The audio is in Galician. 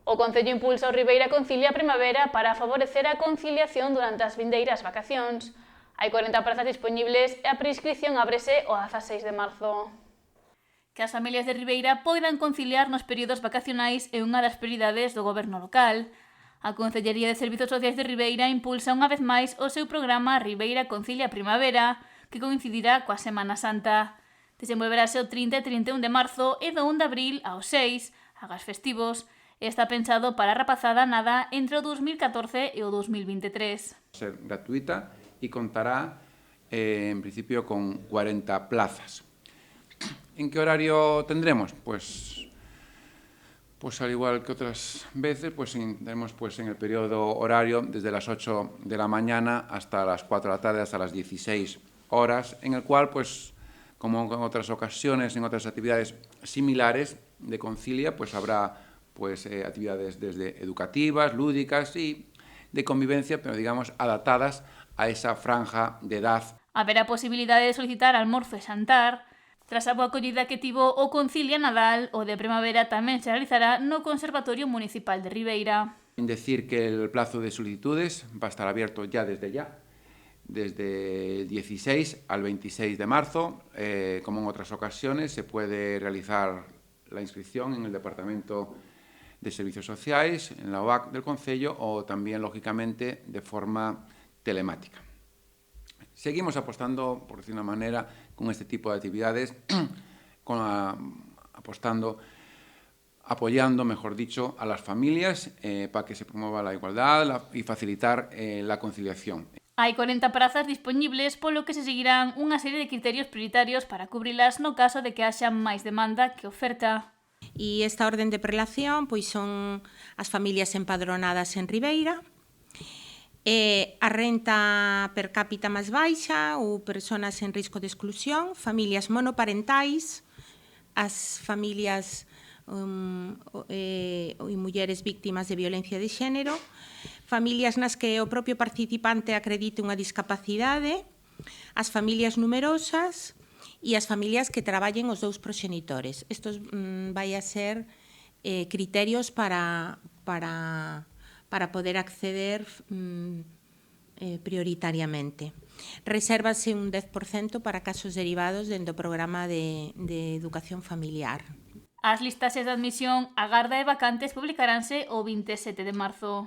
O Concello impulsa o Ribeira Concilia Primavera para favorecer a conciliación durante as vindeiras vacacións. Hai 40 prazas dispoñibles e a prescripción ábrese o 16 de marzo. Que as familias de Ribeira poidan conciliar nos períodos vacacionais é unha das prioridades do goberno local. A Concellería de Servizos Sociais de Ribeira impulsa unha vez máis o seu programa Ribeira Concilia Primavera, que coincidirá coa Semana Santa. Desenvolverase o 30 e 31 de marzo e do 1 de abril ao 6, agás festivos, e está pensado para a rapazada nada entre o 2014 e o 2023. Ser gratuita y contará en principio con 40 plazas. ¿En qué horario tendremos? Pues al igual que otras veces, tendremos en el periodo horario desde las 8 de la mañana hasta las 4 de la tarde, hasta las 16 horas, en el cual, como en otras ocasiones, en otras actividades similares de Concilia, habrá actividades desde educativas, lúdicas y de convivencia, pero digamos adaptadas a esa franja de edad. Haberá posibilidade de solicitar almorzo e xantar. Tras a boa acollida que tivo o Concilia Nadal, o de primavera tamén se realizará no Conservatorio Municipal de Ribeira. En decir que el plazo de solicitudes va a estar abierto desde el 16 al 26 de marzo. Como en otras ocasiones, se puede realizar la inscripción en el Departamento de Servicios Sociais, en la OAC del Concello o también, lógicamente, de forma telemática. Seguimos apostando, por decir una manera, con este tipo de actividades, apoyando, mejor dicho, a las familias para que se promueva la igualdad y facilitar la conciliación. Hai 40 prazas dispoñibles, polo que se seguirán unha serie de criterios prioritarios para cubrilas no caso de que haxa máis demanda que oferta. E esta orden de prelación son as familias empadronadas en Ribeira, a renta per cápita máis baixa ou persoas en risco de exclusión, familias monoparentais, as familias e mulleres víctimas de violencia de xénero, familias nas que o propio participante acredite unha discapacidade, as familias numerosas e as familias que traballen os dous proxenitores. Estos vai a ser criterios para poder acceder prioritariamente. Resérvase un 10% para casos derivados dentro do programa de educación familiar. As listaxes de admisión a garda e vacantes publicaranse o 27 de marzo.